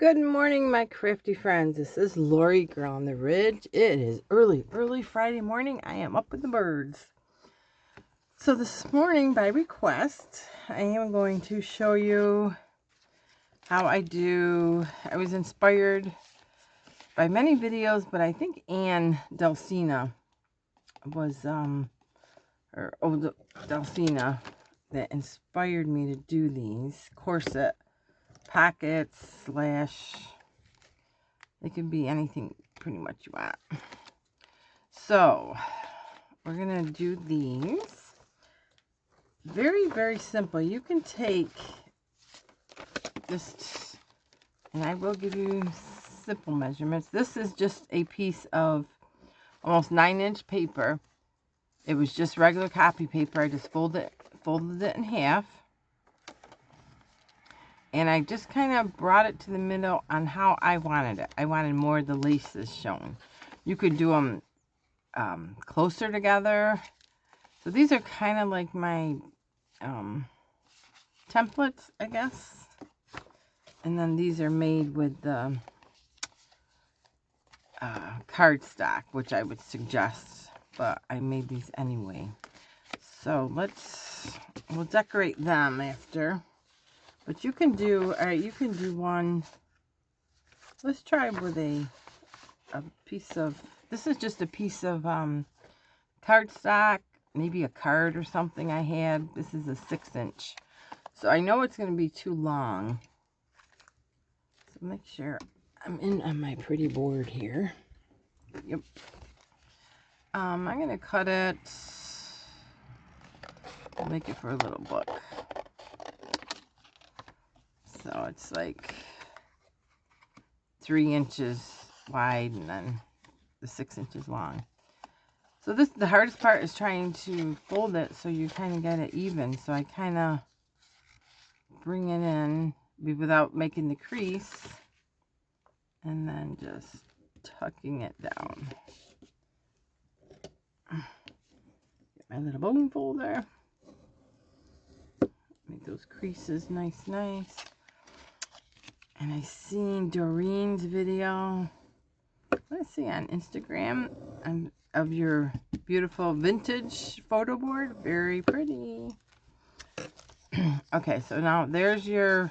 Good morning, my crafty friends. This is Lori Girl on the Ridge. It is early Friday morning. I am up with the birds. So this morning, by request, I am going to show you how I was inspired by many videos, but I think Ann Delcina was, Delcina that inspired me to do these corset pockets / it can be anything pretty much you want. So we're gonna do these very simple. You can take this, and I will give you simple measurements. This is just a piece of almost 9-inch paper. It was just regular copy paper. I just folded it in half, and I just kind of brought it to the middle on how I wanted it. I wanted more of the laces shown. You could do them closer together. So these are kind of like my templates, I guess. And then these are made with the cardstock, which I would suggest, but I made these anyway. So we'll decorate them after. But you can do, one. Let's try with a piece of, this is just a piece of cardstock, maybe a card or something I had. This is a 6-inch. So I know it's going to be too long. So make sure I'm in on my pretty board here. Yep. I'm going to cut it, make it for a little book. So it's like 3 inches wide and then the 6 inches long. So the hardest part is trying to fold it so you kind of get it even. So I kind of bring it in without making the crease, and then just tucking it down. Get my little bone folder. Make those creases nice. And I seen Doreen's video, let's see, on Instagram, of your beautiful vintage photo board. Very pretty. Okay, so now there's your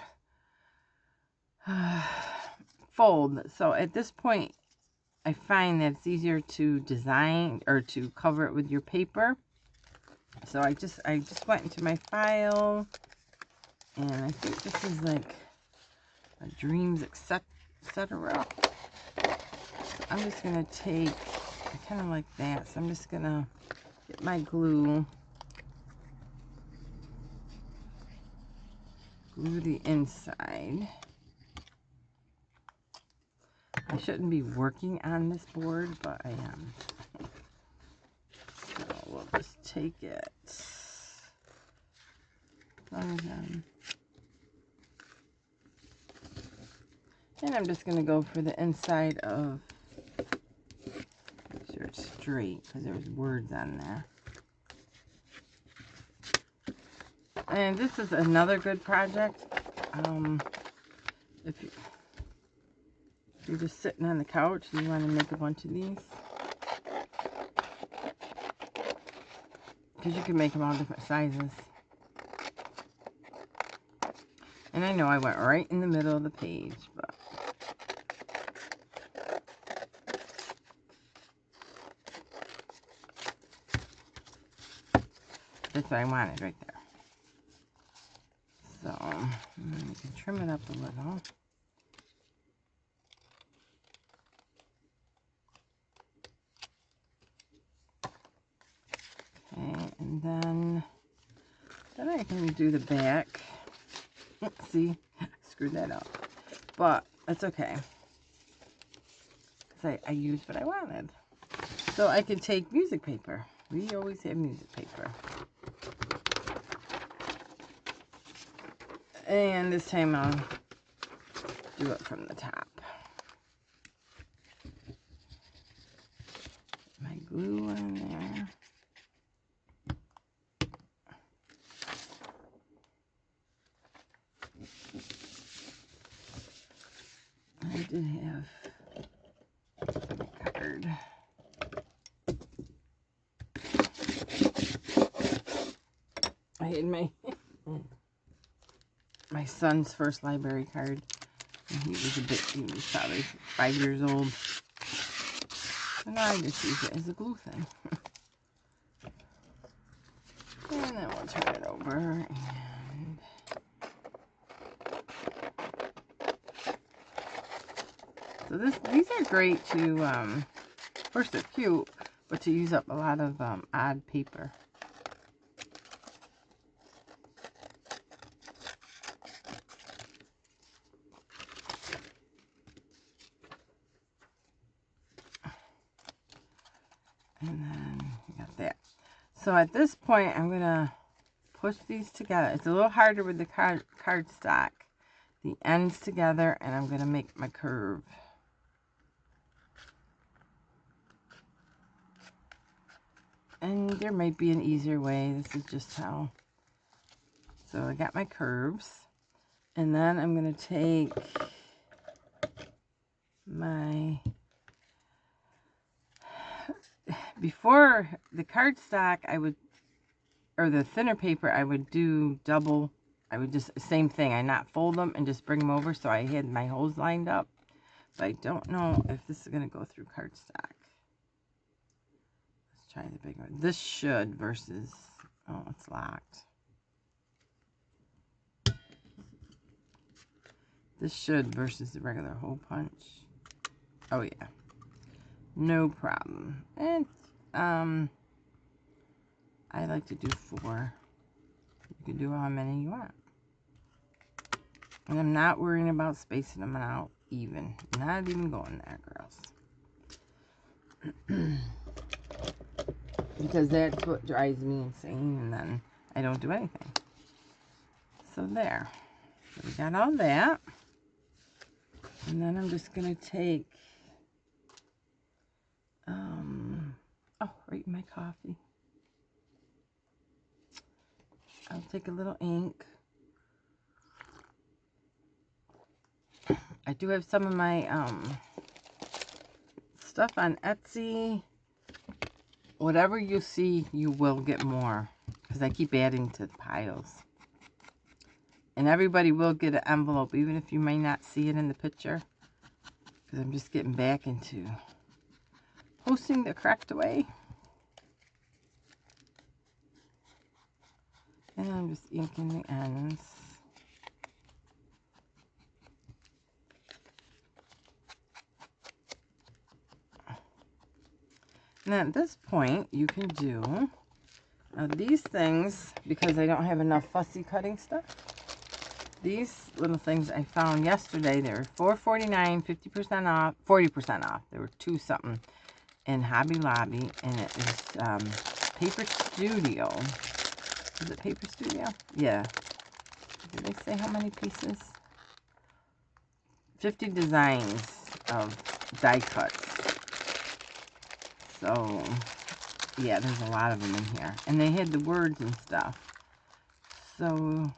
fold. So at this point, I find that it's easier to design or to cover it with your paper. So I just went into my file, and I think this is like a Dreams, etc. So I'm just gonna take, I kind of like that. So I'm just gonna get my glue the inside. I shouldn't be working on this board, but I am. So we'll just take it. And I'm just going to go for the inside of, make sure it's straight because there's words on there. And this is another good project. If you're just sitting on the couch and you want to make a bunch of these, because you can make them all different sizes. And I know I went right in the middle of the page, but that's what I wanted right there. So you can trim it up a little. Okay, and then I can do the back. See, screwed that up, but that's okay, because I used what I wanted. So I can take music paper. We always have music paper. And this time I'll do it from the top. My glue on there. did have a card. I had my son's first library card. And he was probably 5 years old. And I just use it as a glue thing. And then we'll turn it over. And so these are great to, of course they're cute, but to use up a lot of odd paper. And then we got that. So at this point, I'm going to push these together. It's a little harder with the cardstock. The ends together, and I'm going to make my curve. And there might be an easier way. This is just how. So I got my curves. And then I'm going to take my... Before the cardstock, or the thinner paper, I would do double. I would just, same thing. I not fold them and just bring them over so I had my holes lined up. But I don't know if this is going to go through cardstock. Let's try the big one. This should versus, oh, it's locked. This should versus the regular hole punch. Oh yeah. No problem. And I like to do 4. You can do how many you want. And I'm not worrying about spacing them out even. Not even going there, girls. Because that's what drives me insane, and then I don't do anything. So there. So we got all that. And then I'm just going to take, oh, right in my coffee. I'll take a little ink. I do have some of my stuff on Etsy. Whatever you see, you will get more. Because I keep adding to the piles. And everybody will get an envelope, even if you may not see it in the picture. Because I'm just getting back into posting the correct way. And I'm just inking the ends. And at this point, you can do these things, because I don't have enough fussy cutting stuff. These little things I found yesterday, they were $4.49, 50% off, 40% off. There were 2 something in Hobby Lobby, and it is Paper Studio. Is it Paper Studio? Yeah. Did they say how many pieces? 50 designs of die cuts. So, yeah, there's a lot of them in here. And they had the words and stuff. So,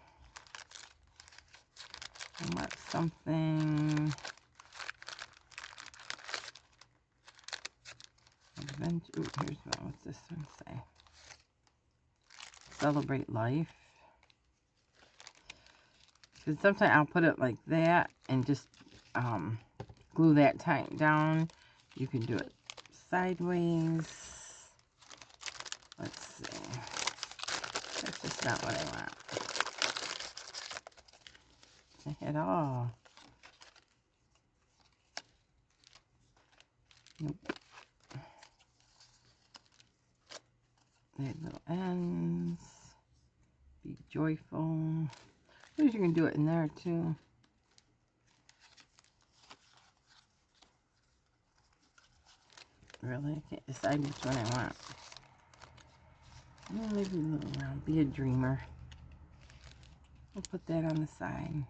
I want something. Adventure. Ooh, here's one. What's this one say? Celebrate life. Because sometimes I'll put it like that and just glue that tight down. You can do it sideways. Let's see. That's just not what I want. I had all. Nope. They had little ends. Be joyful. I suppose you can do it in there too. Really? I can't decide which one I want. Maybe a little round. Be a dreamer. We'll put that on the side.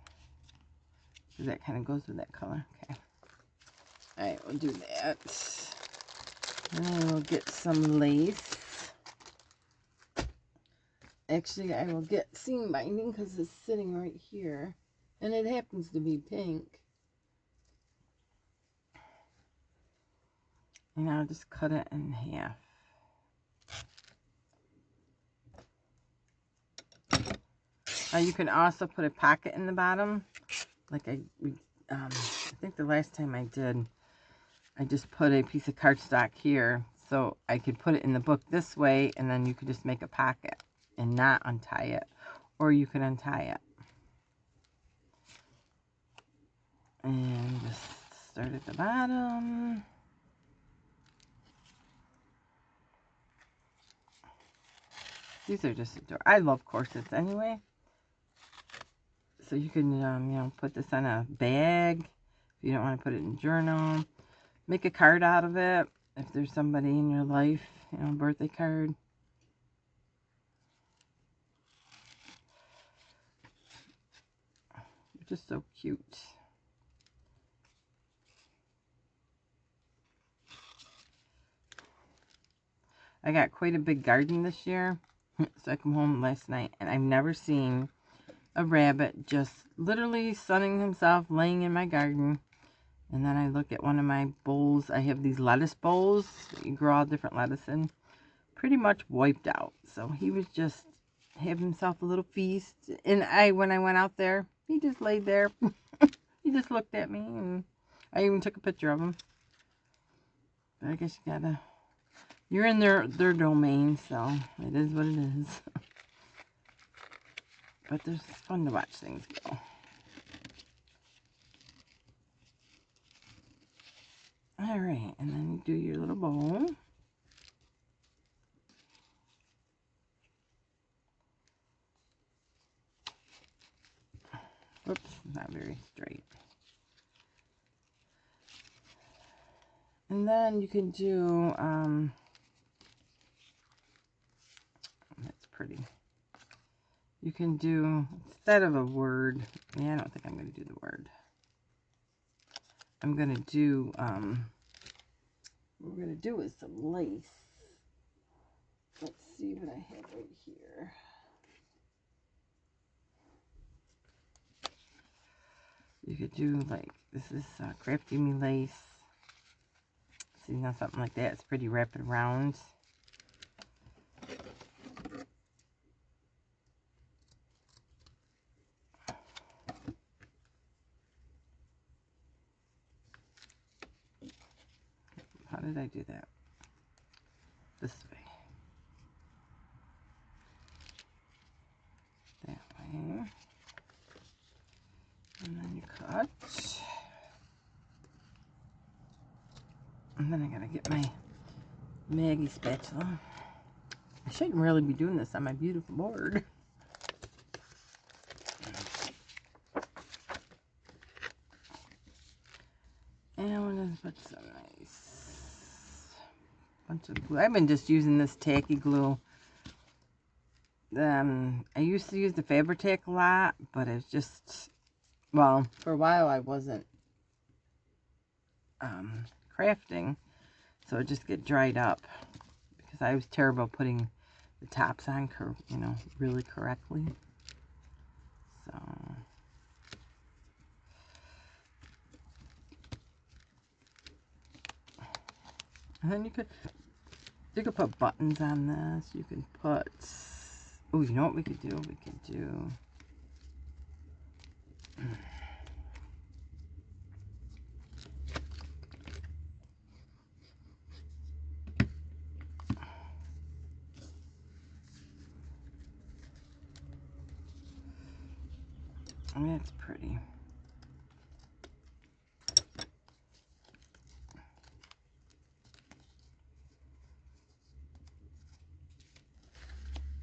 Because that kind of goes with that color. Okay. Alright, we'll do that. And then we'll get some lace. Actually, I will get seam binding because it's sitting right here. And it happens to be pink. And I'll just cut it in half. You can also put a pocket in the bottom. Like I think the last time I did, I just put a piece of cardstock here so I could put it in the book this way, and then you could just make a pocket and not untie it. Or you could untie it. And just start at the bottom. These are just adorable. I love corsets anyway. So you can, you know, put this on a bag if you don't want to put it in a journal. Make a card out of it if there's somebody in your life, you know, birthday card. They're just so cute. I got quite a big garden this year. So I come home last night and I've never seen a rabbit just literally sunning himself laying in my garden. And then I look at one of my bowls. I have these lettuce bowls that you grow all different lettuce in. Pretty much wiped out. So he was just having himself a little feast. And when I went out there, he just laid there. He just looked at me, and I even took a picture of him. But I guess you're in their domain, so it is what it is. But it's fun to watch things go. Alright, and then you do your little bowl. Oops, not very straight. And then you can do, that's pretty. You can do, instead of a word, yeah, I don't think I'm going to do the word. I'm going to do, what we're going to do is some lace. Let's see what I have right here. You could do like, this is Crafty Me lace. See, now something like that. It's pretty wrapped around. How did I do that? This way. That way. And then you cut. And then I gotta get my Maggie spatula. I shouldn't really be doing this on my beautiful board. And I'm gonna put some nice bunch of glue. I've been just using this tacky glue. I used to use the Fabri-Tac a lot, but it's just, well, for a while I wasn't crafting, so it just get dried up because I was terrible putting the tops on, you know, really correctly. So, and then you could put buttons on this. You can put, oh, you know what we could do? We could do, I mean, it's pretty.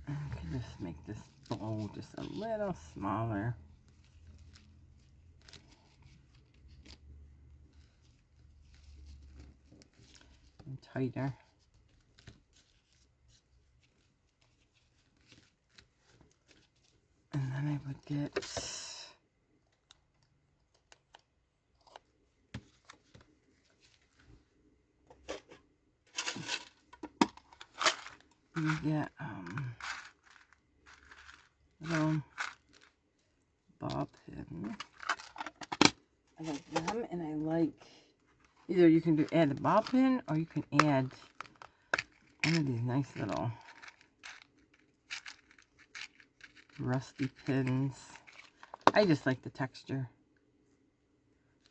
I can just make this bowl just a little smaller. And tighter. And then I would get, little ball pin. I like them, and I like Either you can add a ball pin, or you can add one of these nice little rusty pins. I just like the texture.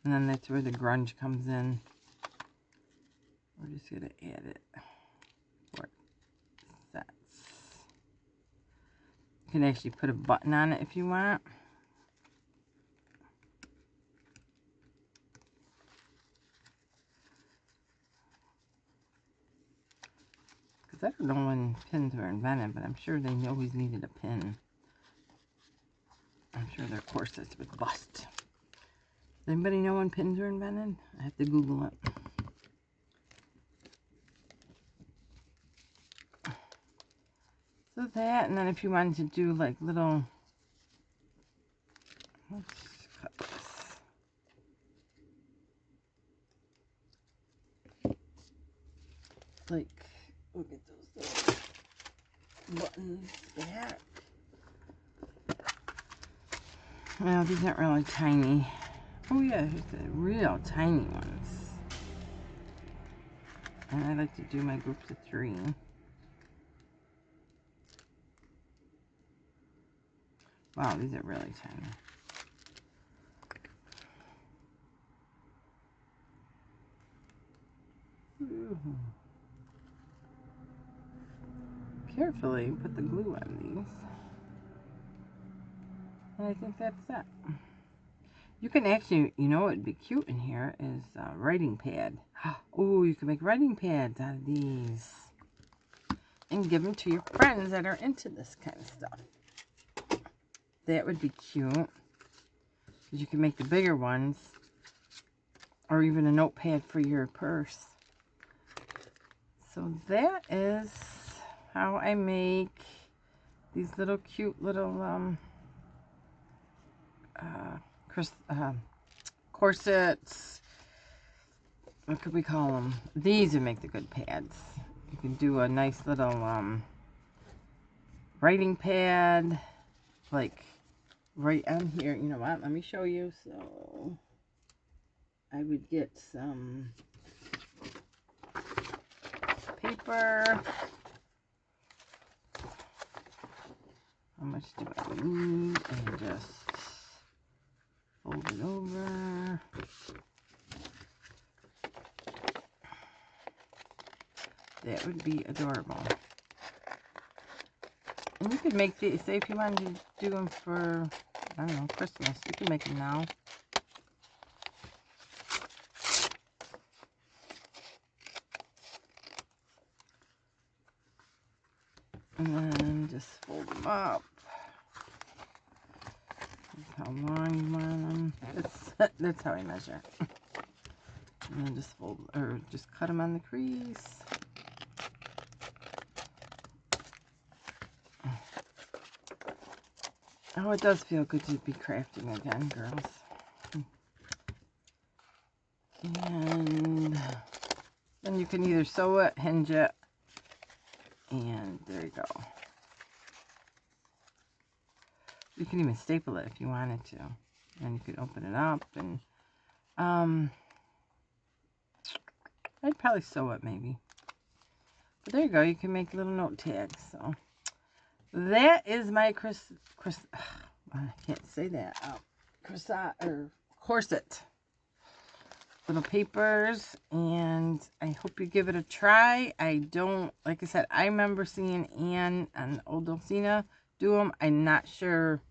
And then that's where the grunge comes in. We're just going to add it where it sets. You can actually put a button on it if you want. Because I don't know when pins were invented, but I'm sure they always needed a pin. I'm sure their corsets would bust. Does anybody know when pins were invented? I have to Google it. So that, and then if you wanted to do like little, let's cut this. Like, look at those little buttons back. Well, these aren't really tiny. Oh yeah, here's the real tiny ones. And I like to do my groups of 3. Wow, these are really tiny. Ooh. Carefully put the glue on these. And I think that's that. You can actually, you know what would be cute in here is a writing pad. Oh, you can make writing pads out of these. And give them to your friends that are into this kind of stuff. That would be cute. Because you can make the bigger ones. Or even a notepad for your purse. So that is how I make these little cute little corsets. What could we call them? These would make the good pads. You can do a nice little writing pad, like right on here. You know what? Let me show you. So I would get some paper. How much do I need? And just fold it over. That would be adorable. And you could make these, say if you wanted to do them for, I don't know, Christmas, you can make them now. And then just fold them up. That's how long you want them. That's how I measure. And then just fold, or just cut them on the crease. Oh, it does feel good to be crafting again, girls. And then you can either sew it, hinge it, and there you go. You can even staple it if you wanted to. And you could open it up, and I'd probably sew it maybe. But there you go, you can make little note tags. So that is my I can't say that. Corset or corset. Little papers, and I hope you give it a try. I don't, like I said, I remember seeing Anne and Old Dulcina do them. I'm not sure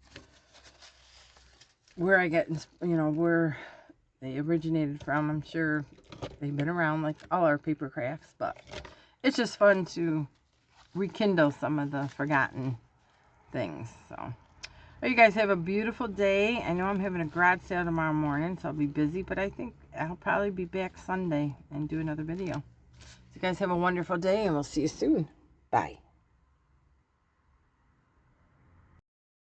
where I get, you know, where they originated from. I'm sure they've been around like all our paper crafts, but it's just fun to rekindle some of the forgotten things. So, well, you guys have a beautiful day. I know I'm having a garage sale tomorrow morning, so I'll be busy, but I think I'll probably be back Sunday and do another video. So you guys have a wonderful day, and we'll see you soon. Bye.